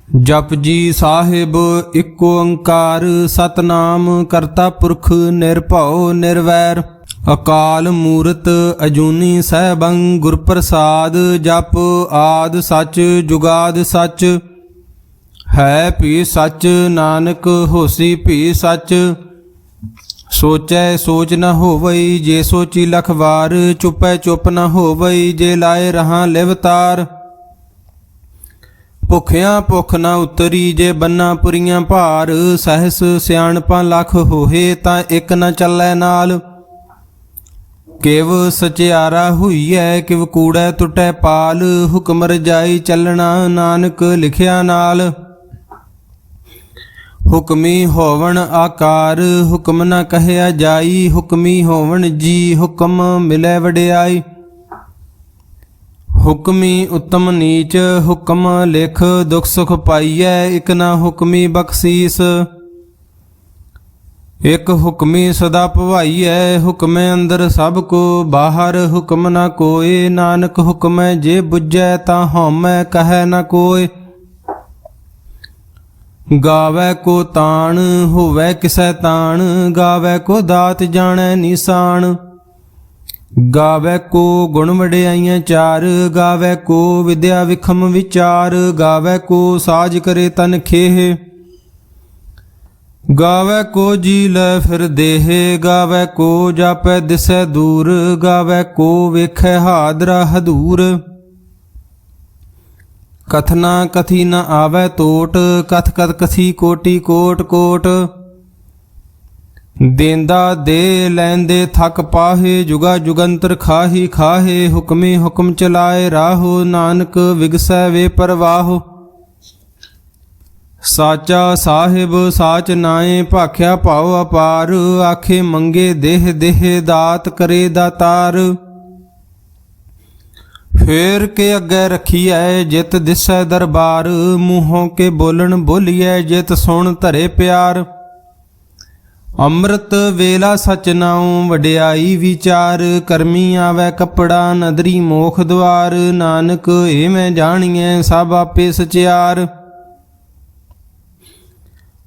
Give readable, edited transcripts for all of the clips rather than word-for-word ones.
जपजी साहिब इक ओंकार सतनाम करता पुरख निरभउ निर्वैर अकाल मूरत अजूनी सहबं गुरप्रसाद जप आद सच जुगाद सच है भी सच नानक होसी भी सच सोचै सोच न होवई जे सोची लख वार चुपै चुप न होवई जे लाए रहां लिवतार ਭੁੱਖਿਆਂ ਭੁੱਖ ਨਾ ਉਤਰੀ ਜੇ ਬੰਨਾ ਪੁਰੀਆਂ ਭਾਰ ਸਹਿਸ ਸਿਆਣਪਾਂ ਲੱਖ ਹੋਏ ਤਾਂ ਇੱਕ ਨਾ ਚੱਲੈ ਨਾਲ ਕਿਵ ਸਚਿਆਰਾ ਹੋਈਐ ਕਿਵ ਕੂੜੈ ਟੁੱਟੈ ਪਾਲ ਹੁਕਮ ਰਜਾਈ ਚੱਲਣਾ ਨਾਨਕ ਲਿਖਿਆ ਨਾਲ ਹੁਕਮੀ ਹੋਵਣ ਆਕਾਰ ਹੁਕਮ ਨਾ ਕਹਿਆ ਜਾਈ ਹੁਕਮੀ ਹੋਵਣ ਜੀ ਹੁਕਮ ਮਿਲੈ ਵਡਿਆਈ ਹੁਕਮੀ ਉਤਮ ਨੀਚ ਹੁਕਮ ਲਿਖ ਦੁਖ ਸੁਖ ਪਾਈਐ ਇਕ ਨਾ ਹੁਕਮੀ ਬਖਸ਼ੀਸ ਇਕ ਹੁਕਮੀ ਸਦਾ ਭਵਾਈਐ ਹੁਕਮੇ ਅੰਦਰ ਸਭ ਕੋ ਬਾਹਰ ਹੁਕਮ ਨਾ ਕੋਏ ਨਾਨਕ ਹੁਕਮੈ ਜੇ ਬੁੱਝੈ ਤਾਂ ਹਉਮੈ ਕਹੈ ਨਾ ਕੋਏ ਗਾਵੈ ਕੋ ਤਾਣ ਹੋਵੈ ਕਿਸੈ ਤਾਣ ਗਾਵੈ ਕੋ ਦਾਤ ਜਾਣੈ ਨਿਸ਼ਾਨ ਗਾਵੈ ਕੋ ਗੁਣ ਵਡਿਆਈਆਂ ਚਾਰ ਗਾਵੈ ਕੋ ਵਿਦਿਆ ਵਿਖਮ ਵਿਚਾਰ ਗਾਵੈ ਕੋ ਸਾਜ ਕਰੇ ਤਨ ਖੇਹ ਗਾਵੈ ਕੋ ਜੀ ਲੈ ਫਿਰ ਦੇਹ ਗਾਵੈ ਕੋ ਜਾਪੈ ਦਿਸੈ ਦੂਰ ਗਾਵੈ ਕੋ ਵੇਖੈ ਹਾਦਰਾ ਹਦੂਰ ਕਥਨਾ ਕਥੀ ਨ ਆਵੈ ਟੋਟ ਕਥ ਕਥ ਕਥੀ ਕੋਟੀ ਕੋਟ ਕੋਟ ਦੇਂਦਾ ਦੇ ਲੈਂਦੇ ਥਕ ਪਾਹੇ ਜੁਗਾ ਜੁਗੰਤਰ ਖਾਹੀ ਖਾਹੇ ਹੁਕਮੇ ਹੁਕਮ ਚਲਾਏ ਰਾਹੋ ਨਾਨਕ ਵਿਗਸੈ ਵੇ ਪਰਵਾਹੋ ਸਾਚਾ ਸਾਹਿਬ ਸਾਚ ਨਾਏ ਭਾਖਿਆ ਭਾਉ ਅਪਾਰ ਆਖੇ ਮੰਗੇ ਦੇਹ ਦੇਹ ਦਾਤ ਕਰੇ ਦਾਤਾਰ ਫੇਰ ਕੇ ਅੱਗੇ ਰਖੀਐ ਜਿਤ ਦਿਸੈ ਦਰਬਾਰ ਮੂੰਹੋਂ ਕੇ ਬੋਲਣ ਬੋਲੀਐ ਜਿਤ ਸੁਣ ਧਰੇ ਪਿਆਰ ਅੰਮ੍ਰਿਤ ਵੇਲਾ ਸਚ ਨਾਉ ਵਡਿਆਈ ਵਿਚਾਰ ਕਰਮੀ ਆਵੈ ਕੱਪੜਾ ਨਦਰੀ ਮੋਖ ਦੁਆਰ ਨਾਨਕ ਏ ਮੈਂ ਜਾਣੀਐ ਸਭ ਆਪੇ ਸਚਿਆਰ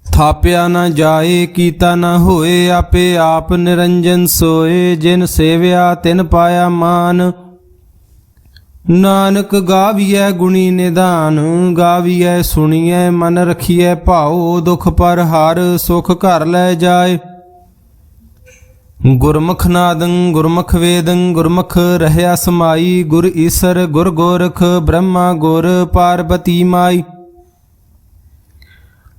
ਥਾਪਿਆ ਨਾ ਜਾਏ ਕੀਤਾ ਨਾ ਹੋਏ ਆਪੇ ਆਪ ਨਿਰੰਜਨ ਸੋਏ ਜਿਨ ਸੇਵਿਆ ਤਿਨ ਪਾਇਆ ਮਾਨ ਨਾਨਕ ਗਾਵੀਐ ਗੁਣੀ ਨਿਧਾਨ ਗਾਵੀਐ ਸੁਣੀਐ ਮਨ ਰਖੀਐ ਭਾਉ ਦੁਖ ਪਰ ਹਰ ਸੁਖ ਘਰ ਲੈ ਜਾਏ ਗੁਰਮੁਖ ਨਾਦੰ ਗੁਰਮੁਖ ਵੇਦੰ ਗੁਰਮੁਖ ਰਹਿਆ ਸਮਾਈ ਗੁਰ ਈਸਰ ਗੁਰ ਗੋਰਖ ਬ੍ਰਹਮਾ ਗੁਰ ਪਾਰਬਤੀ ਮਾਈ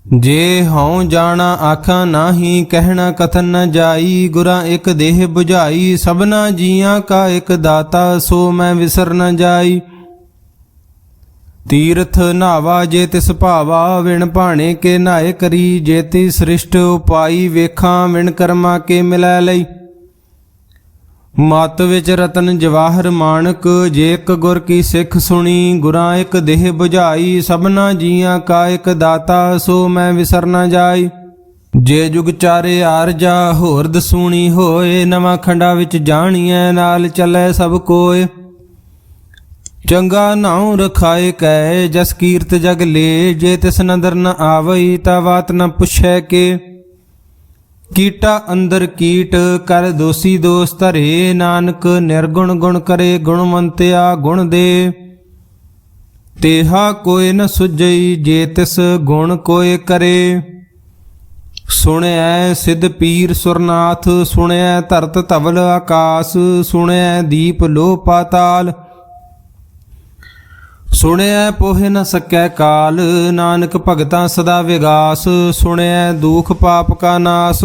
ਜੇ ਹਉ ਜਾਣਾ ਆਖਾਂ ਨਾਹੀ ਕਹਿਣਾ ਕਥਨ ਨ ਜਾਈ ਗੁਰਾਂ ਇੱਕ ਦੇਹ 부ਝਾਈ ਸਭਨਾ ਜੀਆਂ ਕਾ ਇੱਕ ਦਾਤਾ ਸੋ ਮੈਂ ਵਿਸਰ ਨ ਜਾਈ ਤੀਰਥ ਨਾਵਾ ਜੇ ਤਿਸ ਭਾਵਾ ਵਿਣ ਭਾਣੇ ਕੇ ਨਾਏ ਕਰੀ ਜੇ ਤੀ ਸ੍ਰਿਸ਼ਟ ਉਪਾਈ ਵੇਖਾਂ ਵਿਣ ਕਰਮਾ ਕੇ ਮਿਲੈ ਲਈ ਮਤ ਵਿੱਚ ਰਤਨ ਜਵਾਹਰ ਮਾਣਕ ਜੇ ਇੱਕ ਗੁਰ ਕੀ ਸਿੱਖ ਸੁਣੀ ਗੁਰਾਂ ਇੱਕ ਦੇਹ 부ਝਾਈ ਸਭਨਾ ਜੀਆਂ ਕਾ ਇੱਕ ਦਾਤਾ ਸੋ ਮੈਂ ਵਿਸਰ ਨ ਜਾਈ ਜੇ ਜੁਗ ਚਾਰੇ ਆਰਜਾ ਹੋਰ ਦਸੂਣੀ ਹੋਏ ਨਵਾਂ ਖੰਡਾ ਵਿੱਚ ਜਾਣੀਐ ਨਾਲ ਚੱਲੇ ਸਭ ਕੋਏ ਚੰਗਾ ਨਾਉ ਰਖਾਏ ਕੈ ਜਸ ਕੀਰਤ ਜਗ ਲੇ ਜੇ ਤਿਸ ਨਦਰ ਨ ਆਵਈ ਤਾ ਬਾਤ ਨ ਪੁੱਛੈ ਕੇ ਕੀਟਾ ਅੰਦਰ ਕੀਟ ਕਰ ਦੋਸੀ ਦੋਸ ਧਰੇ ਨਾਨਕ ਨਿਰਗੁਣ ਗੁਣ ਕਰੇ ਗੁਣਵੰਤਿਆ ਗੁਣ ਦੇ ਤੇਹਾ ਕੋਇ ਨ ਸੁਝਈ ਜੇ ਤਿਸ ਗੁਣ ਕੋਇ ਕਰੇ ਸੁਣਿਐ ਸਿਧ ਪੀਰ ਸੁਰਨਾਥ ਸੁਣਿਐ ਧਰਤ ਧਵਲ ਆਕਾਸ ਸੁਣਿਐ ਦੀਪ ਲੋਹ ਪਾਤਾਲ ਸੁਣਿਐ ਪੋਹਿ ਨ ਸਕੈ ਕਾਲ ਨਾਨਕ ਭਗਤਾਂ ਸਦਾ ਵਿਗਾਸ ਸੁਣਿਐ ਦੁਖ ਪਾਪ ਕਾ ਨਾਸ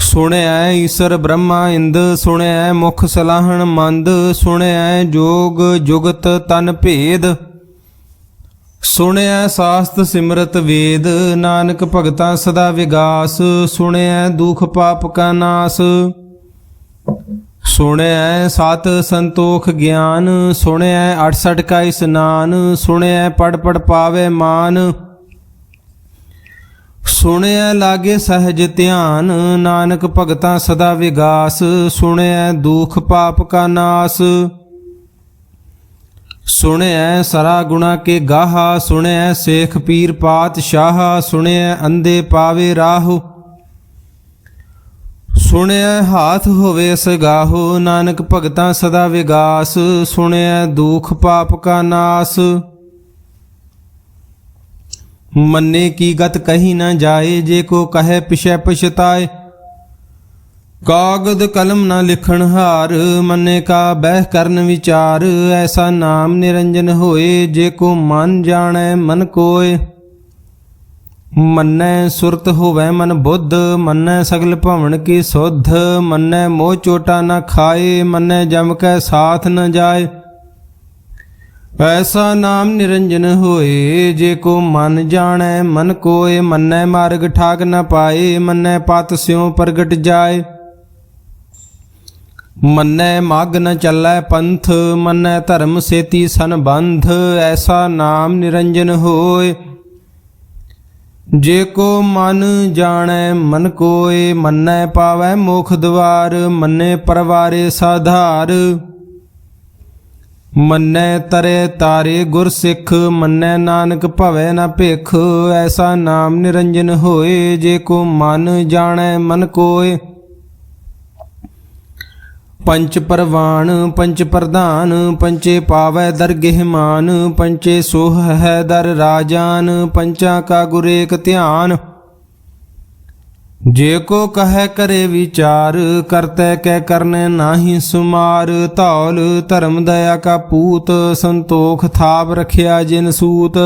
ਸੁਣਿਐ ਈਸਰ ਬ੍ਰਹਮਾ ਇੰਦ ਸੁਣਿਐ ਮੁਖ ਸਲਾਹਣ ਮੰਦ ਸੁਣਿਐ ਜੋਗ ਜੁਗਤ ਤਨ ਭੇਦ ਸੁਣਿਐ ਸਾਸਤ ਸਿਮਰਤ ਵੇਦ ਨਾਨਕ ਭਗਤਾਂ ਸਦਾ ਵਿਗਾਸ ਸੁਣਿਐ ਦੁਖ ਪਾਪ ਕਾ ਨਾਸ ਸੁਣਿਐ ਸਤ ਸੰਤੋਖ ਗਿਆਨ ਸੁਣਿਐ 68 ਕਾ ਇਸਨਾਨ ਸੁਣਿਐ ਪੜ ਪੜ ਪਾਵੇ ਮਾਨ ਸੁਣਿਐ ਲਾਗੇ ਸਹਿਜ ਧਿਆਨ ਨਾਨਕ ਭਗਤਾਂ ਸਦਾ ਵਿਗਾਸ ਸੁਣਿਐ ਦੁਖ ਪਾਪ ਕਾ ਨਾਸ ਸੁਣਿਐ ਸਰਾ ਗੁਣਾ ਕੇ ਗਾਹਾ, ਸੁਣਿਐ ਸੇਖ ਪੀਰ ਪਾਤਸ਼ਾਹ, ਸੁਣਿਐ ਅੰਧੇ ਪਾਵੇ ਰਾਹੋ, ਸੁਣਿਐ ਹਾਥ ਹੋਵੇ ਸਗਾਹੋ, ਨਾਨਕ ਭਗਤਾਂ ਸਦਾ ਵਿਗਾਸ, ਸੁਣਿਐ ਦੁਖ ਪਾਪ ਕਾ ਨਾਸ। ਮੰਨੇ ਕੀ ਗਤ ਕਹੀ ਨਾ ਜਾਏ, ਜੇ ਕੋ ਕਹੈ ਪਿਛੈ ਪਛਤਾਏ, ਕਾਗਦ ਕਲਮ ਨਾ ਲਿਖਣ ਹਾਰ, ਮੰਨੇ ਕਾ ਬਹਿ ਕਰਨ ਵਿਚਾਰ, ਐਸਾ ਨਾਮ ਨਿਰੰਜਨ ਹੋਏ, ਜੇ ਕੋ ਮਨ ਜਾਣੈ ਮਨ ਕੋਏ। ਮੰਨੈ ਸੁਰਤ ਹੋਵੈ ਮਨ ਬੁੱਧ, ਮੰਨੈ ਸਗਲ ਭਵਨ ਕੀ ਸੁਧ, ਮੰਨੈ ਮੋਹ ਚੋਟਾ ਨਾ ਖਾਏ, ਮੰਨੈ ਜਮ ਕੈ ਸਾਥ ਨ ਜਾਏ। ਐਸਾ ਨਾਮ ਨਿਰੰਜਨ ਹੋਏ, ਜੇ ਕੋ ਮਨ ਜਾਣੈ ਮਨ ਕੋਏ, ਮੰਨੈ ਮਾਰਗ ਠਾਕ ਨ ਪਾਏ, ਮੰਨੈ ਪਤ ਸਿਉ ਪ੍ਰਗਟ ਜਾਏ। ਮੰਨੈ ਮਗ ਨ ਚੱਲੈ ਪੰਥ, ਮੰਨੈ ਧਰਮ ਸੇਤੀ ਸੰਬੰਧ, ਐਸਾ ਨਾਮ ਨਿਰੰਜਨ ਹੋਏ, ਜੇ ਕੋ ਮਨ ਜਾਣੈ ਮਨ ਕੋਏ। ਮੰਨੈ ਪਾਵੈ ਮੋਖ ਦੁਆਰ, ਮੰਨੈ ਪਰਵਾਰੇ ਸਾਧਾਰ, ਮੰਨੈ ਤਰੇ ਤਾਰੇ ਗੁਰ ਸਿੱਖ, ਮੰਨੈ ਨਾਨਕ ਭਵੈ ਨ ਭਿਖ, ਐਸਾ ਨਾਮ ਨਿਰੰਜਨ ਹੋਏ, ਜੇ ਕੋ ਮਨ ਜਾਣੈ ਮਨ ਕੋਏ। ਪੰਚ ਪਰਵਾਨ ਪੰਚ ਪ੍ਰਧਾਨ, ਪੰਚੇ ਪਾਵੈ ਦਰਗਹਿ ਮਾਨ, ਪੰਚੇ ਸੋਹ ਹੈ ਦਰ ਰਾਜਾਨ, ਪੰਚਾਂ ਕਾ ਗੁਰ ਏਕ ਧਿਆਨ। ਜੇ ਕੋ ਕਹੈ ਕਰੇ ਵਿਚਾਰ, ਕਰਤੈ ਕੈ ਕਰਨੈ ਨਾਹੀ ਸੁਮਾਰ, ਧੌਲ ਧਰਮ ਦਇਆ ਕਾ ਪੂਤ, ਸੰਤੋਖ ਥਾਪ ਰਖਿਆ ਜਿਨ ਸੂਤ।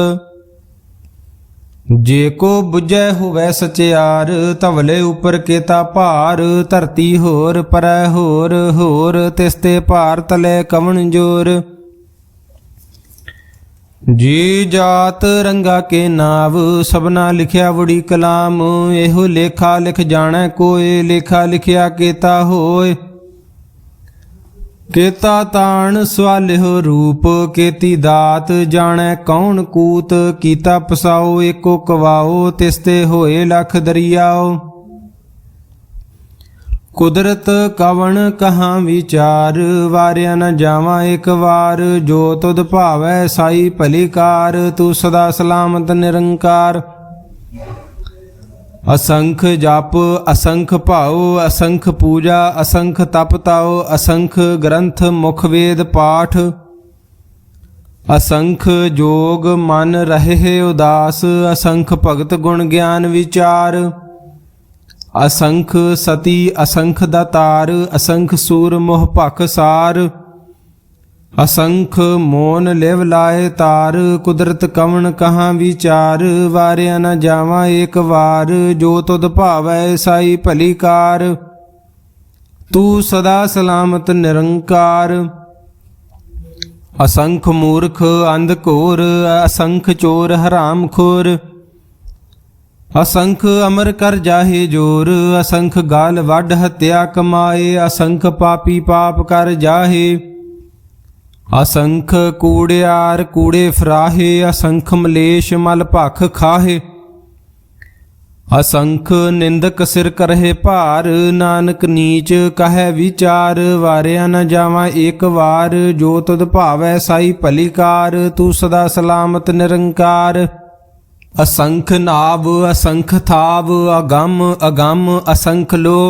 ਜੇ ਕੋ ਬੁਝੈ ਹੋਵੈ ਸਚਿਆਰ, ਧਵਲੇ ਉਪਰ ਕੇਤਾ ਭਾਰ, ਧਰਤੀ ਹੋਰ ਪਰੈ ਹੋਰ ਹੋਰ, ਤਿਸ ਤੇ ਭਾਰ ਤਲੇ ਕਵਣ ਜੋਰ। ਜੀ ਜਾਤ ਰੰਗਾ ਕੇ ਨਾਵ, ਸਭਨਾ ਲਿਖਿਆ ਵੜੀ ਕਲਾਮ, ਇਹੋ ਲੇਖਾ ਲਿਖ ਜਾਣੈ ਕੋਏ, ਲੇਖਾ ਲਿਖਿਆ ਕੇਤਾ ਹੋਏ। ਕੇਤਾ ਤਾਣ ਸਵਾਲਿਓ ਰੂਪ, ਕੇਤੀ ਦਾਤ ਜਾਣੈ ਕੌਣ ਕੂਤ, ਕੀਤਾ ਪਸਾਓ ਏਕੋ ਕਵਾਓ, ਤਿਸ ਤੇ ਹੋਏ ਲਖ ਦਰਿਆਓ। ਕੁਦਰਤ ਕਵਣ ਕਹਾਂ ਵਿਚਾਰ, ਵਾਰਿਆ ਨ ਜਾਵਾਂ ਇੱਕ ਵਾਰ, ਜੋ ਤੁਧ ਭਾਵੈ ਸਾਈ ਭਲੀ ਕਾਰ, ਤੂੰ ਸਦਾ ਸਲਾਮਤ ਨਿਰੰਕਾਰ। असंख जाप असंख भाव, असंख पूजा, असंख तप ताओ, असंख ग्रंथ मुख वेद पाठ, असंख जोग मन रहे उदास, असंख भगत गुण ज्ञान विचार। असंख सती असंख दातार, असंख सूर मोह भख सार, असंख मोन लिव लाए तार, कुदरत कवन कहाँ विचार। वारिया न जावा एक वार, जो तुध भावै साई भली कार, तू सदा सलामत निरंकार। असंख मूर्ख अंध घोर, असंख चोर हराम खोर, असंख अमर कर जाहे जोर, असंख गाल वड हत्या कमाए, असंख पापी पाप कर जाहे। असंख कूड़ियार कूड़े फराहे, असंख मलेश मल भख खाहे। असंख निंदक सिर करहे भार, नानक नीच कहे विचार। वारिया न जावा एक वार, जो तुध भावै साई भली कार, तू सदा सलामत निरंकार। असंख नाव असंख थाव, अगम अगम असंख लो,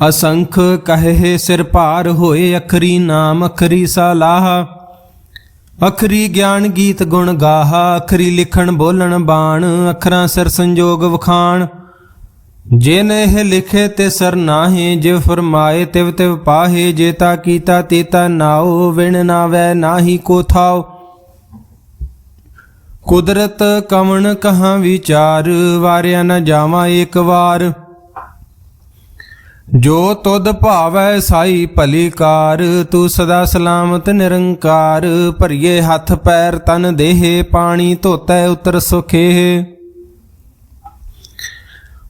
असंख कहे सिर भार होए। अखरी नाम अखरी सलाह, अखरी ज्ञान गीत गुण गाहा, अखरी लिखण बोलन बाण, अखरां सिर संजोग वखाण। जिन एह लिखे ते सर नाहे, जिव फरमाए तिव तिव पाहे। जेता कीता तेता नाओ, विण नावै नाही को थाओ। कुदरत कवन कहाँ विचार, वारिया न जावा एक वार। जो तुध भावै साई भली कार, तू सदा सलामत निरंकार। भरिए हथ पैर तन देह, पानी धोतै उतर सुखेह।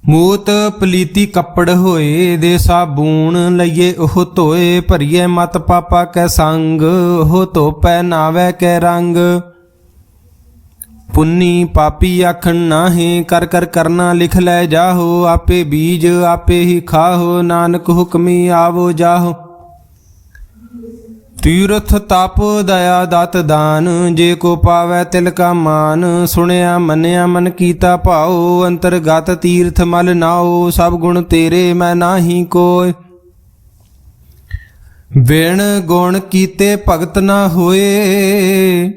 मूत पलीती कपड़ होए, दे साबून लइए ओह धोए। भरिए मत पापा कै संग, ओह धोपै नावै कै रंग। पुन्नी पापी आखन नाहे, कर कर करना लिख लै जाहो। आपे बीज आपे ही खाहो, नानक हुक्मी आवो जाहो। ਤੀਰਥ ਤਪ ਦਇਆ ਦਤ ਦਾਨ, ਜੇ ਕੋ ਪਾਵੈ ਤਿਲ ਕਾ ਮਾਨ। ਸੁਣਿਆ ਮੰਨਿਆ ਮਨ ਕੀਤਾ ਭਾਉ, ਅੰਤਰਗਤ ਤੀਰਥ ਮਲ ਨਾਉ। ਸਭ ਗੁਣ ਤੇਰੇ ਮੈਂ ਨਾਹੀ ਕੋਇ, ਬਿਨ ਗੁਣ ਕੀਤੇ ਭਗਤ ਨਾ ਹੋਏ।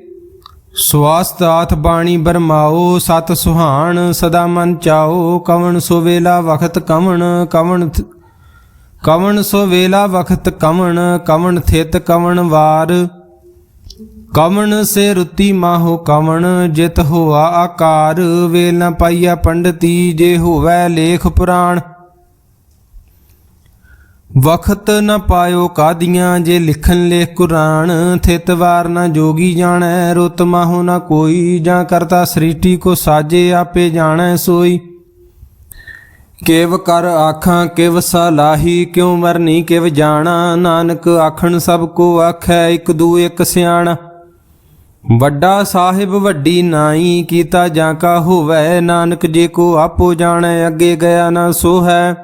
ਸਵਾਸਤ ਆਥ ਬਾਣੀ ਬਰਮਾਓ, ਸਤ ਸੁਹਾਣ ਸਦਾ ਮਨ ਚਾਓ। ਕਵਣ ਸੋ ਵੇਲਾ ਵਖਤ ਕਵਣ, ਕਵਣ ਸੋ ਵੇਲਾ ਵਖਤ ਕਵਣ। ਕਵਣ ਥਿਤ ਕਵਣ ਵਾਰ, ਕਵਣ ਸੇ ਰੁਤੀ ਮਾਹੋ ਕਵਣ। ਜਿਤ ਹੋਆ ਆਕਾਰ, ਵੇਲ ਨ ਪਾਈਆ ਪੰਡਤੀ। ਜੇ ਹੋਵੈ ਲੇਖ ਪੁਰਾਣ, ਵਖਤ ਨ ਪਾਇਓ ਕਾਦੀਆਂ। ਜੇ ਲਿਖਨ ਲੇਖ ਕੁਰਾਨ, ਥਿਤ ਵਾਰ ਨ ਜੋਗੀ ਜਾਣੈ। ਰੁਤ ਮਾਹੋ ਨ ਕੋਈ, ਜਾਂ ਕਰਤਾ ਸ੍ਰਿਸ਼ਟੀ ਕੋ ਸਾਜੇ। ਆਪੇ ਜਾਣੈ ਸੋਈ, ਕਿਵ ਕਰ ਆਖਾਂ ਕਿਵ ਸਲਾਹੀ। ਕਿਉ ਵਰਨੀ ਕਿਵ ਜਾਣਾ, ਨਾਨਕ ਆਖਣ ਸਭ ਕੋ ਆਖੈ। ਇਕ ਦੂ ਇਕ ਸਿਆਣਾ, ਵੱਡਾ ਸਾਹਿਬ ਵੱਡੀ ਨਾਈ। ਕੀਤਾ ਜਾਂ ਕਾ ਹੋਵੈ, ਨਾਨਕ ਜੇ ਕੋ ਆਪੋ ਜਾਣੈ। ਅੱਗੇ ਗਿਆ ਨਾ ਸੋ ਹੈ,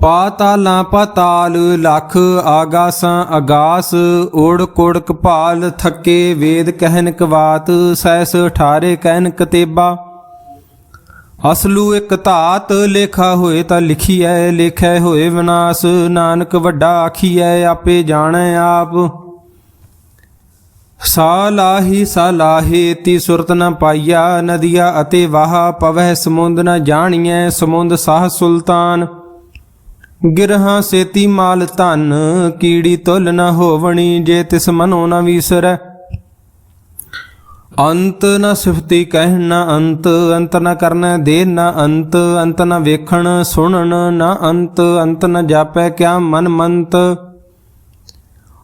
ਪਾਤਾਲਾਂ ਪਾਤਾਲ ਲਖ। ਆਗਾਸਾਂ ਅਗਾਸ, ਓੜ ਕੋੜ ਕਪਾਲ। ਥੱਕੇ ਵੇਦ ਕਹਿਨ ਕਵਾਤ, ਸੈਸ ਠਾਰੇ ਕਹਿਨ ਕਤੇਬਾ। ਅਸਲੂ ਇੱਕ ਧਾਤ, ਲੇਖਾ ਹੋਏ ਤਾਂ ਲਿਖੀਐ। ਲੇਖੈ ਹੋਏ ਵਿਨਾਸ਼, ਨਾਨਕ ਵੱਡਾ ਆਖੀਐ। ਆਪੇ ਜਾਣੈ ਆਪ, ਸਾਲਾਹੀ ਸਾਲਾਹੇ। ਤੀ ਸੁਰਤ ਨ ਪਾਈਆ, ਨਦੀਆ ਅਤੇ ਵਾਹ। ਪਵਹਿ ਸਮੁੰਦ ਨ ਜਾਣੀਐ, ਸਮੁੰਦ ਸਾਹ ਸੁਲਤਾਨ। ਗਿਰਹਾਂ ਸੇਤੀ ਮਾਲ ਧਨ, ਕੀੜੀ ਤੁਲ ਨ ਹੋਵਣੀ। ਜੇ ਤਿਸ ਮਨੋ ਨ ਵੀਸਰੈ, ਅੰਤ ਨ ਸਿਫਤੀ ਕਹਿਣ ਨ ਅੰਤ। ਅੰਤ ਨ ਕਰਨੈ ਦੇ ਨ ਅੰਤ, ਅੰਤ ਨ ਵੇਖਣ ਸੁਣਨ ਨ ਅੰਤ। ਅੰਤ ਨ ਜਾਪੈ ਕਿਆ ਮਨ ਮੰਤ,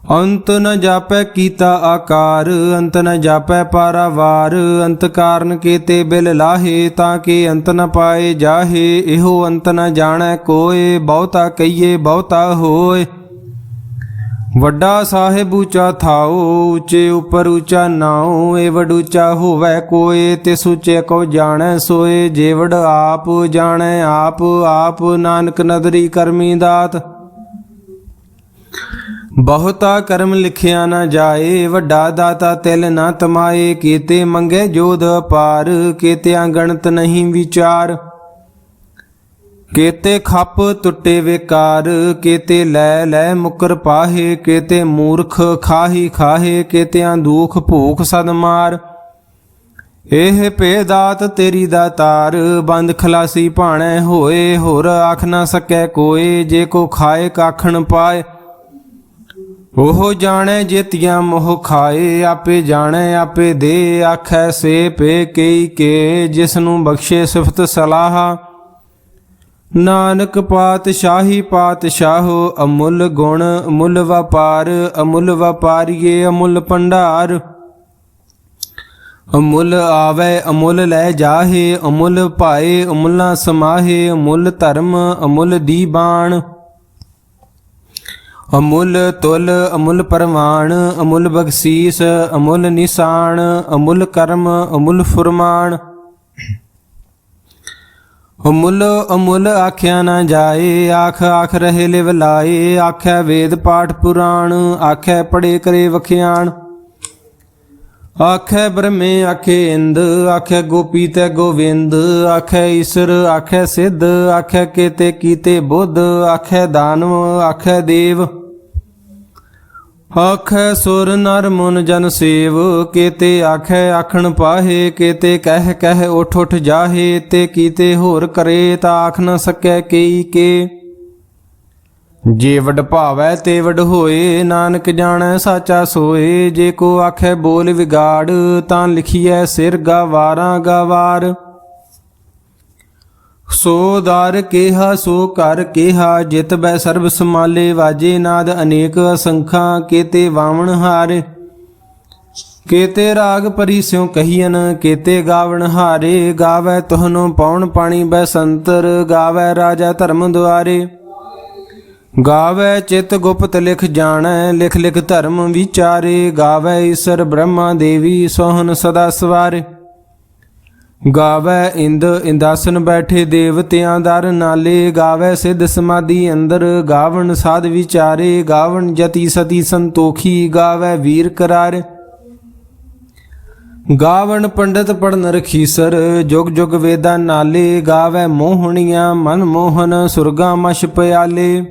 ਅੰਤ ਨ ਜਾਪੈ ਕੀਤਾ ਆਕਾਰ। ਅੰਤ ਨ ਜਾਪੈ ਪਾਰਾਵਾਰ, ਅੰਤ ਕਾਰਨ ਕੇਤੇ ਬਿਲ ਲਾਹੇ। ਤਾਂ ਕਿ ਅੰਤ ਨ ਪਾਏ ਜਾਹੇ, ਇਹੋ ਅੰਤ ਨ ਜਾਣੈ ਕੋਇ। ਬਹੁਤਾ ਕਹੀਏ ਬਹੁਤਾ ਹੋਏ, ਵੱਡਾ ਸਾਹਿਬ ਉੱਚਾ ਥਾਓ। ਉੱਚੇ ਉੱਪਰ ਉੱਚਾ ਨਾਉ, ਏਵਡ ਉੱਚਾ ਹੋਵੈ ਕੋਇ। ਤਿਸ ਉੱਚੇ ਕੋ ਜਾਣੈ ਸੋਏ, ਜੇਵਡ ਆਪ ਜਾਣੈ ਆਪ। ਆਪ ਨਾਨਕ ਨਦਰੀ ਕਰਮੀ ਦਾਤ, ਬਹੁਤਾ ਕਰਮ ਲਿਖਿਆ ਨਾ ਜਾਏ। ਵੱਡਾ ਦਾਤਾ ਤਿਲ ਨਾ ਤਮਾਏ, ਕੀਤੇ ਮੰਗੇ ਜੋਧ ਅਪਾਰ। ਕੀਤਿਆਂ ਗਣਤ ਨਹੀਂ ਵਿਚਾਰ, ਕੇਤੇ ਖੱਪ ਟੁੱਟੇ ਵੇਕਾਰ। ਕੇਤੇ ਲੈ ਲੈ ਮੁਕਰ ਪਾਹੇ, ਕੇਤੇ ਮੂਰਖ ਖਾਹੀ ਖਾਹੇ। ਕੇਤਿਆਂ ਦੁਖ ਭੂਖ ਸਦ ਮਾਰ, ਇਹ ਭੇਦਾਤ ਤੇਰੀ ਦਾਤਾਰ। ਬੰਦ ਖਲਾਸੀ ਭਾਣੈ ਹੋਏ, ਹੋਰ ਆਖ ਨਾ ਸਕੈ ਕੋਏ। ਜੇ ਕੋ ਖਾਏ ਕਾਖਣ ਪਾਏ, ਉਹ ਜਾਣੈ ਜੇਤੀਆਂ ਮੋਹ ਖਾਏ। ਆਪੇ ਜਾਣੈ ਆਪੇ ਦੇ, ਆਖੈ ਸੇ ਪੇ ਕਈ ਕੇ। ਜਿਸ ਨੂੰ ਬਖਸ਼ੇ ਸਿਫਤ ਸਲਾਹਾ, ਨਾਨਕ ਪਾਤਸ਼ਾਹੀ ਪਾਤਸ਼ਾਹੋ। ਅਮੁੱਲ ਗੁਣ ਅਮੁੱਲ ਵਪਾਰ, ਅਮੁੱਲ ਵਪਾਰੀਏ ਅਮੁੱਲ ਭੰਡਾਰ। ਅਮੁੱਲ ਆਵੈ ਅਮੁੱਲ ਲੈ ਜਾਹੇ, ਅਮੁੱਲ ਭਾਏ ਅਮੁੱਲਾ ਸਮਾਹੇ। ਅਮੁੱਲ ਧਰਮ ਅਮੁੱਲ ਦੀਬਾਨ, ਅਮੁੱਲ ਤੁਲ ਅਮੁੱਲ ਪਰਮਾਨ। ਅਮੁੱਲ ਬਖਸ਼ੀਸ ਅਮੁੱਲ ਨਿਸ਼ਾਨ, ਅਮੁੱਲ ਕਰਮ ਅਮੁੱਲ ਫੁਰਮਾਨ। ਅਮੁੱਲ ਅਮੁੱਲ ਆਖਿਆ ਨਾ ਜਾਏ, ਆਖ ਆਖ ਰਹੇ ਲਿਵ ਲਾਏ। ਆਖੈ ਵੇਦ ਪਾਠ ਪੁਰਾਣ, ਆਖੈ ਪੜੇ ਕਰੇ ਵਖਿਆਣ। ਆਖੈ ਬ੍ਰਹਮੇ ਆਖੇ ਇੰਦ, ਆਖੈ ਗੋਪੀ ਤੈ ਗੋਵਿੰਦ। ਆਖੈ ਈਸਰ ਆਖੈ ਸਿੱਧ, ਆਖੈ ਕੇਤੇ ਕੀਤੇ ਬੁੱਧ। ਆਖੈ ਦਾਨਵ ਆਖੈ ਦੇਵ, ਆਖੈ ਸੁਰ ਨਰ ਮੁਨ ਜਨ ਸੇਵ। ਕੇਤੇ ਆਖੈ ਆਖਣ ਪਾਹੇ, ਕੇਤੇ ਕਹਿ ਕਹਿ ਉਠ ਉਠ ਜਾਹੇ। ਤੇ ਕੀਤੇ ਹੋਰ ਕਰੇ, ਤਾਂ ਆਖ ਨ ਸਕੈ ਕਈ ਕੇ। ਜੇ ਵਡ ਭਾਵੈ ਤੇ ਵਡ ਹੋਏ, ਨਾਨਕ ਜਾਣੈ ਸਾਚਾ ਸੋਏ। ਜੇ ਕੋ ਆਖੈ ਬੋਲ ਵਿਗਾੜ, ਤਾਂ ਲਿਖੀਐ ਸਿਰ ਗਵਾਰਾਂ ਗਵਾਰ। ਸੋ ਦਰ ਕੇਹਾ ਸੋ ਕਰ ਕੇਹਾ, ਜਿਤ ਬੈ ਸਰਬ ਸਮਾਲੇ। ਵਾਜੇ ਨਾਦ ਅਨੇਕ ਅਸੰਖਾਂ, ਕੇਤੇ ਵਾਵਣ ਹਾਰੇ। ਕੇਤੇ ਰਾਗ ਪਰੀ ਸਿਉ ਕਹੀਨ, ਕੇਤੇ ਗਾਵਣ ਹਾਰੇ। ਗਾਵੈ ਤੁਹਨੋ ਪਉਣ ਪਾਣੀ ਬੈਸੰਤਰ, ਗਾਵੈ ਰਾਜਾ ਧਰਮ ਦੁਆਰੇ। ਗਾਵੈ ਚਿਤ ਗੁਪਤ ਲਿਖ ਜਾਣੈ, ਲਿਖ ਲਿਖ ਧਰਮ ਵਿਚਾਰੇ। ਗਾਵੈ ਈਸਰ ਬ੍ਰਹਮਾ ਦੇਵੀ, ਸੋਹਨ ਸਦਾ ਸਵਾਰੇ। ਗਾਵੈ ਇੰਦ ਇੰਦਾਸਨ ਬੈਠੇ ਦੇਵਤਿਆਂ ਦਰ ਨਾਲੇ, ਗਾਵੈ ਸਿੱਧ ਸਮਾਧੀ ਅੰਦਰ, ਗਾਵਣ ਸਾਧ ਵਿਚਾਰੇ, ਗਾਵਣ ਜਤੀ ਸਤੀ ਸੰਤੋਖੀ, ਗਾਵੈ ਵੀਰ ਕਰਾਰ। ਗਾਵਣ ਪੰਡਤ ਪੜਨ ਰਖੀਸਰ, ਜੁਗ ਜੁਗ ਵੇਦਾਂ ਨਾਲੇ, ਗਾਵੈ ਮੋਹਣੀਆਂ ਮਨ ਮੋਹਨ, ਸੁਰਗਾ ਮਛ ਪਿਆਲੇ।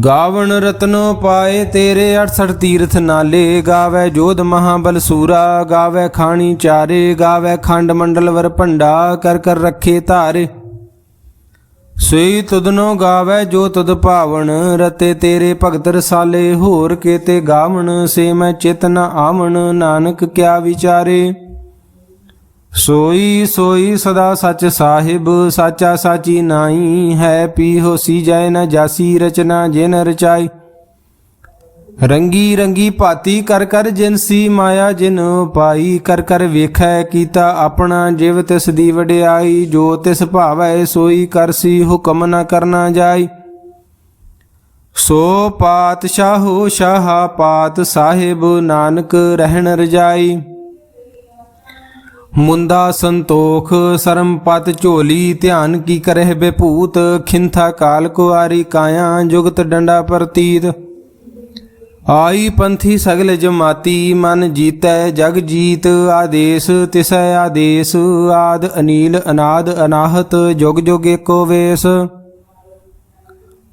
ਗਾਵਣ ਰਤਨੋ ਪਾਏ ਤੇਰੇ 68 ਤੀਰਥ ਨਾਲੇ, ਗਾਵੈ ਜੋਧ ਮਹਾਬਲ ਸੂਰਾ, ਗਾਵੈ ਖਾਣੀ ਚਾਰੇ, ਗਾਵੈ ਖੰਡ ਮੰਡਲ ਵਰ ਭੰਡਾ, ਕਰ ਕਰ ਰੱਖੇ ਧਾਰੇ। ਸੋਈ ਤੁਧਨੋ ਗਾਵੈ ਜੋ ਤੁਧ ਭਾਵਨ, ਰਤੇ ਤੇਰੇ ਭਗਤ ਰਸਾਲੇ, ਹੋਰ ਕੇਤੇ ਗਾਵਣ ਸੇ ਮੈਂ ਚਿਤ ਨ ਆਵਣ, ਨਾਨਕ ਕਿਆ ਵਿਚਾਰੇ। ਸੋਈ ਸੋਈ ਸਦਾ ਸਚ ਸਾਹਿਬ, ਸਾਚਾ ਸਾਚੀ ਨਾਈ, ਹੈ ਪੀ ਹੋਸੀ ਜਾਏ ਨ ਜਾਸੀ, ਰਚਨਾ ਜਿਨ ਰਚਾਈ। ਰੰਗੀ ਰੰਗੀ ਭਾਤੀ ਕਰ ਕਰ ਜਿਨਸੀ, ਮਾਇਆ ਜਿਨ ਪਾਈ, ਕਰ ਕਰ ਵੇਖੈ ਕੀਤਾ ਆਪਣਾ, ਜਿਵ ਤਿਸ ਦੀ ਵਡਿਆਈ। ਜੋ ਤਿਸ ਭਾਵੈ ਸੋਈ ਕਰਸੀ, ਹੁਕਮ ਨ ਕਰਨਾ ਜਾਈ। ਸੋ ਪਾਤਸ਼ਾਹੋ ਸ਼ਾਹਾ ਪਾਤ ਸਾਹਿਬ, ਨਾਨਕ ਰਹਿਣ ਰਜਾਈ। ਮੁੰਦਾ ਸੰਤੋਖ ਸਰਮ ਪਤ ਝੋਲੀ, ਧਿਆਨ ਕੀ ਕਰਹਿ ਬੇਭੂਤ, ਖਿੰਥਾ ਕਾਲ ਕੁਆਰੀ ਕਾਇਆ, ਜੁਗਤ ਡੰਡਾ ਪ੍ਰਤੀਤ। ਆਈ ਪੰਥੀ ਸਗਲ ਜਮਾਤੀ, ਮਨ ਜੀਤੈ ਜਗ ਜੀਤ, ਆਦੇਸ ਤਿਸੈ ਆਦੇਸ, ਆਦ ਅਨੀਲ ਅਨਾਦ ਅਨਾਹਤ, ਜੁਗ ਜੁਗ ਏਕੋ ਵੇਸ।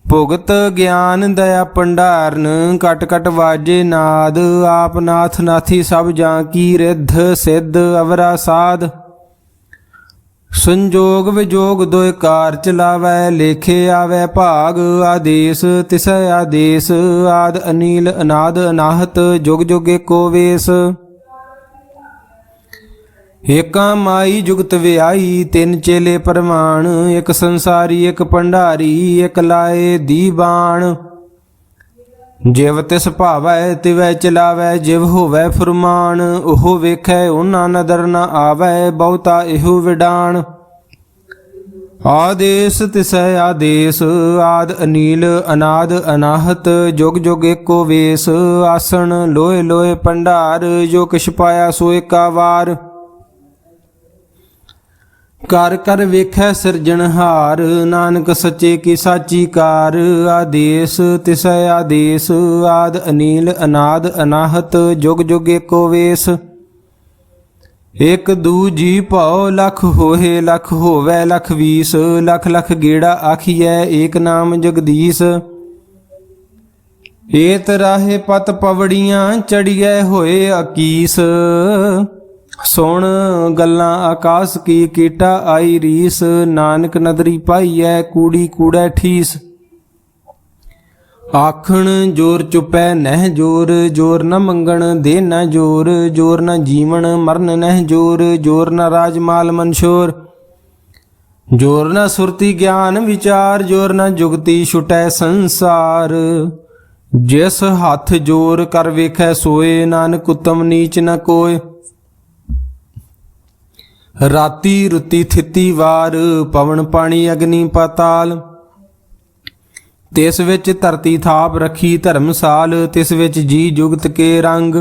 ਭੁਗਤ ਗਿਆਨ ਦਇਆ ਭੰਡਾਰਨ, ਕਟ ਕਟ ਵਾਜੇ ਨਾਦ, ਆਪ ਨਾਥ ਨਾਥੀ ਸਭ ਜਾਂ ਕੀ, ਰਿੱਧ ਸਿੱਧ ਅਵਰਾ ਸਾਧ। ਸੰਜੋਗ ਵਿਜੋਗ ਦੋਇ ਕਾਰ ਚਲਾਵੈ, ਲੇਖੇ ਆਵੈ ਭਾਗ, ਆਦੇਸ ਤਿਸੈ ਆਦੇਸ, ਆਦ ਅਨੀਲ ਅਨਾਦ ਅਨਾਹਤ, ਜੁਗ ਜੁਗ ਏਕੋ ਵੇਸ। ਏਕਾ ਮਾਈ ਜੁਗਤ ਵਿਆਈ, ਤਿੰਨ ਚੇਲੇ ਪਰਮਾਨ, ਇੱਕ ਸੰਸਾਰੀ ਇੱਕ ਭੰਡਾਰੀ, ਇੱਕ ਲਾਏ ਦੀਵਾਨ। ਜਿਵ ਤਿਸ ਭਾਵੈ ਤਿਵੈ ਚਲਾਵੈ, ਜਿਵ ਹੋਵੈ ਫੁਰਮਾਨ, ਉਹ ਵੇਖੈ ਉਹਨਾਂ ਨਦਰ ਨ ਆਵੈ, ਬਹੁਤਾ ਇਹੋ ਵਿਡਾਣ। ਆਦੇਸ ਤਿਸੈ ਆਦੇਸ, ਆਦ ਅਨੀਲ ਅਨਾਦ ਅਨਾਹਤ, ਜੁਗ ਜੁਗ ਏਕੋ ਵੇਸ। ਆਸਣ ਲੋਏ ਲੋਏ ਭੰਡਾਰ, ਜੋ ਕਿਛ ਪਾਇਆ ਸੋ ਏਕਾ ਵਾਰ। ਕਰ ਕਰ ਵੇਖੈ ਸਿਰਜਣਹਾਰ, ਨਾਨਕ ਸੱਚੇ ਕੀ ਸਾਚੀ ਕਾਰ। ਆਦੇਸ ਤਿਸੈ ਆਦੇਸ, ਆਦ ਅਨੀਲ ਅਨਾਦ ਅਨਾਹਤ, ਜੁਗ ਜੁਗ ਏਕੋ ਵੇਸ। ਇਕ ਦੂ ਜੀ ਭਉ ਲਖ ਹੋਏ, ਲਖ ਹੋਵੈ ਲਖ ਵੀਸ, ਲਖ ਲਖ ਗੇੜਾ ਆਖੀਐ, ਏਕ ਨਾਮ ਜਗਦੀਸ਼। ਏਤ ਰਾਹੇ ਪਤ ਪਵੜੀਆਂ, ਚੜੀਐ ਹੋਏ ਅਕੀਸ। ਸੁਣ ਗੱਲਾਂ ਆਕਾਸ ਕੀ, ਕੀਟਾ ਆਈ ਰੀਸ, ਨਾਨਕ ਨਦਰੀ ਪਾਈਐ, ਕੂੜੀ ਕੂੜੈ ਠੀਸ। ਆਖਣ ਜੋਰ ਚੁਪੈ ਨਹਿ ਜੋਰ, ਜੋਰ ਨ ਮੰਗਣ ਦੇ ਨ ਜੋਰ, ਜੋਰ ਨ ਜੀਵਨ ਮਰਨ ਨਹਿ ਜੋਰ, ਜੋਰ ਨ ਰਾਜ ਮਾਲ ਮਨਸ਼ੋਰ। ਜੋਰ ਨ ਸੁਰਤੀ ਗਿਆਨ ਵਿਚਾਰ, ਜੋਰ ਨ ਜੁਗਤੀ ਛੁਟੈ ਸੰਸਾਰ। ਜਿਸ ਹੱਥ ਜੋਰ ਕਰ ਵੇਖੈ ਸੋਏ, ਨਾਨਕ ਉਤਮ ਨੀਚ ਨ ਕੋਇ। ਰਾਤੀ ਰੁੱਤੀ ਥਿੱਤੀ ਵਾਰ, ਪਵਨ ਪਾਣੀ ਅਗਨੀ ਪਾਤਾਲ। ਤਿਸ ਵਿੱਚ ਧਰਤੀ ਥਾਪ ਰੱਖੀ ਧਰਮਸਾਲ, ਤਿਸ ਵਿੱਚ ਜੀ ਜੁਗਤ ਕੇ ਰੰਗ।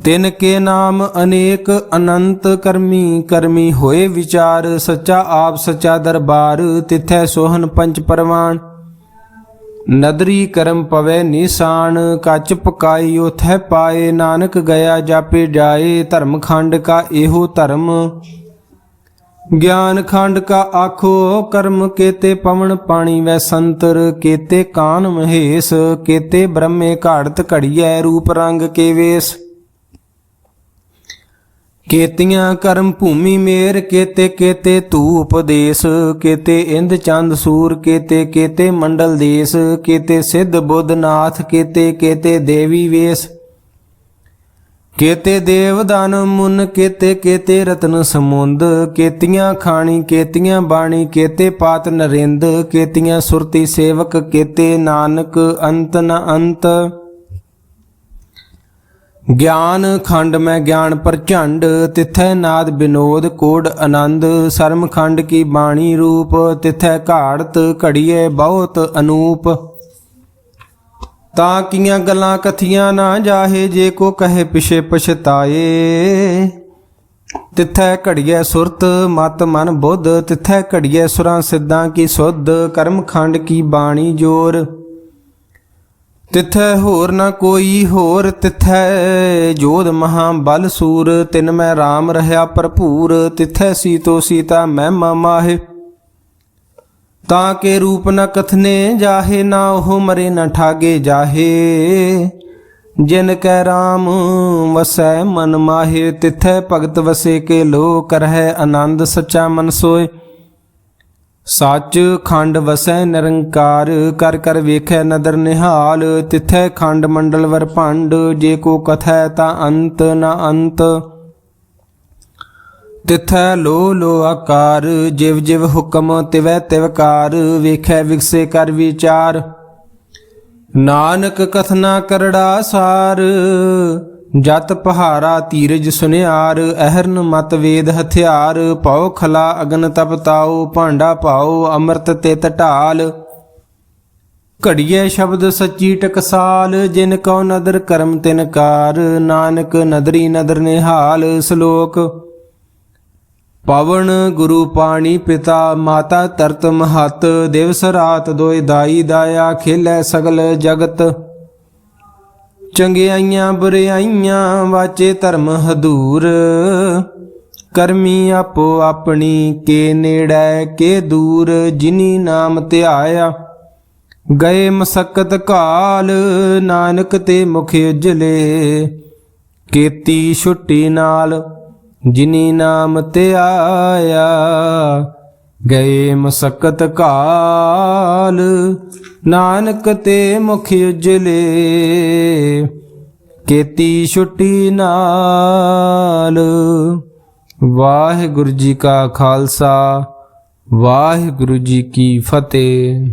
ਤਿਨ ਕੇ ਨਾਮ ਅਨੇਕ ਅਨੰਤ, ਕਰਮੀ ਕਰਮੀ ਹੋਏ ਵਿਚਾਰ। ਸੱਚਾ ਆਪ ਸੱਚਾ ਦਰਬਾਰ, ਤਿਥੈ ਸੋਹਨ ਪੰਚ ਪਰਵਾਨ। ਨਦਰੀ ਕਰਮ ਪਵੈ ਨਿਸ਼ਾਨ, ਕੱਚ ਪਕਾਈ ਉਥੈ ਪਾਏ। ਨਾਨਕ ਗਿਆ ਜਾਪੇ ਜਾਏ, ਧਰਮ ਖੰਡ ਕਾ ਇਹੋ ਧਰਮ। ਗਿਆਨ ਖੰਡ ਕਾ ਆਖੋ ਕਰਮ, ਕੇਤੇ ਪਵਨ ਪਾਣੀ ਵੈ ਸੰਤਰ। ਕੇਤੇ ਕਾਨ ਮਹੇਸ਼, ਕੇਤੇ ਬ੍ਰਹਮੇ ਘਾੜਤ ਘੜੀਐ, ਰੂਪ ਰੰਗ ਕੇ ਵੇਸ। ਕੇਤੀਆਂ ਕਰਮ ਭੂਮੀ ਮੇਰ, ਕੇਤੇ ਕੇਤੇ ਧੂਪ ਦੇਸ। ਕੇਤੇ ਇੰਦ ਚੰਦ ਸੂਰ, ਕੇਤੇ ਕੇਤੇ ਮੰਡਲ ਦੇਸ। ਕੇਤੇ ਸਿੱਧ ਬੁੱਧ ਨਾਥ, ਕੇਤੇ ਕੇਤੇ ਦੇਵੀ ਵੇਸ। ਕੇਤੇ ਦੇਵ ਦਾਨ ਮੁਨ, ਕੇਤੇ ਕੇਤੇ ਰਤਨ ਸਮੁੰਦ। ਕੇਤੀਆਂ ਖਾਣੀ ਕੇਤੀਆਂ ਬਾਣੀ, ਕੇਤੇ ਪਾਤ ਨਰਿੰਦ। ਕੇਤੀਆਂ ਸੁਰਤੀ ਸੇਵਕ, ਕੇਤੇ ਨਾਨਕ ਅੰਤ ਨ ਅੰਤ। ਗਿਆਨ ਖੰਡ ਮੈਂ ਗਿਆਨ ਪ੍ਰਚੰਡ, ਤਿਥੈ ਨਾਦ ਬਿਨੋਦ ਕੋਡ ਆਨੰਦ। ਸਰਮ ਖੰਡ ਕੀ ਬਾਣੀ ਰੂਪ, ਤਿਥੈ ਘਾੜਤ ਘੜੀਏ ਬਹੁਤ ਅਨੂਪ। ਤਾਂ ਕੀਆਂ ਗੱਲਾਂ ਕਥੀਆਂ ਨਾ ਜਾਹੇ, ਜੇ ਕੋ ਕਹੇ ਪਿਛੇ ਪਛਤਾਏ। ਤਿਥੈ ਘੜੀਐ ਸੁਰਤ ਮਤ ਮਨ ਬੁੱਧ, ਤਿਥੈ ਘੜੀਐ ਸੁਰਾਂ ਸਿੱਧਾਂ ਕੀ ਸੁਧ, ਕਰਮ ਖੰਡ ਕੀ ਬਾਣੀ ਜੋਰ। ਤਿਥੈ ਹੋਰ ਨ ਕੋਈ ਹੋਰ, ਤਿਥੈ ਜੋਧ ਮਹਾ ਬਲ ਸੂਰ, ਤਿਨ ਮੈਂ RAM ਰਹਾ ਭਰਪੂਰ, ਤਿਥੈ ਸੀਤੋ ਸੀਤਾ ਮਹਿਮਾ ਮਾਹੇ। ਤਾਂ ਕੇ ਰੂਪ ਨ ਕਥਨੇ ਜਾਹੇ, ਨਾ ਉਹ ਮਰੇ ਨ ਠਾਗੇ ਜਾਹੇ, ਜਿਨ ਕੈ RAM ਵਸੈ ਮਨ ਮਾਹੇ। ਤਿਥੈ ਭਗਤ ਵਸੇ ਕੇ ਲੋ, ਕਰਹਿ ਆਨੰਦ ਸੱਚਾ ਮਨ ਸੋਏ, ਸੱਚ ਖੰਡ ਵਸੈ ਨਿਰੰਕਾਰ, ਕਰ ਕਰ ਵੇਖੈ ਨਦਰ ਨਿਹਾਲ। ਤਿਥੈ ਖੰਡ ਮੰਡਲ ਵਰ ਭੰਡ, ਜੇ ਕੋ ਕਥੈ ਤਾਂ ਅੰਤ ਨ ਅੰਤ। ਤਿਥੈ ਲੋ ਲੋ ਆਕਾਰ, ਜਿਵ ਜਿਵ ਹੁਕਮ ਤਿਵੈ ਤਿਵਕਾਰ, ਵੇਖੈ ਵਿਗਸੇ ਕਰ ਵਿਚਾਰ। ਨਾਨਕ ਕਥਨਾ ਕਰੜਾ ਸਾਰ, ਜਤ ਪਹਾਰਾ ਧੀਰਜ ਸੁਨਿਆਰ। ਅਹਰਨ ਮਤ ਵੇਦ ਹਥਿਆਰ, ਭਉ ਖਲਾ ਅਗਨ ਤਪਤਾਉ, ਭਾਂਡਾ ਪਾਉ ਅੰਮ੍ਰਿਤ ਤਿਤ ਢਾਲ। ਘੜੀਏ ਸ਼ਬਦ ਸੱਚੀ ਟਕਸਾਲ, ਜਿਨ ਕਉ ਨਦਰ ਕਰਮ ਤਿਨ ਕਾਰ, ਨਾਨਕ ਨਦਰੀ ਨਦਰ ਨਿਹਾਲ। ਸ਼ਲੋਕ। ਪਵਨ ਗੁਰੂ ਪਾਣੀ ਪਿਤਾ, ਮਾਤਾ ਧਰਤ ਮਹਤ, ਦਿਵਸ ਰਾਤ ਦੋਇ ਦਾਈ ਦਾਇਆ, ਖੇਲੇ ਸਗਲ ਜਗਤ। ਚੰਗਿਆਈਆਂ ਬੁਰਿਆਈਆਂ ਵਾਚੇ ਧਰਮ ਹਦੂਰ, ਕਰਮੀ ਆਪੋ ਆਪਣੀ ਕੇ ਨੇੜੇ ਕੇ ਦੂਰ। ਜਿਨੀ ਨਾਮ ਧਿਆਇਆ ਗਏ ਮਸਕਤ ਘਾਲ, ਨਾਨਕ ਤੇ ਮੁਖ ਉਜਲੇ ਕੀਤੀ ਛੁੱਟੀ ਨਾਲ। ਜਿਨੀ ਨਾਮ ਧਿਆਇਆ ਗਏ ਮਸਕਤ ਘਾਲ, ਨਾਨਕ ਤੇ ਮੁਖ ਉਜਲੇ ਕੀਤੀ ਛੁੱਟੀ ਨਾਲ। ਵਾਹਿਗੁਰੂ ਜੀ ਕਾ ਖਾਲਸਾ, ਵਾਹਿਗੁਰੂ ਜੀ ਕੀ ਫਤਿਹ।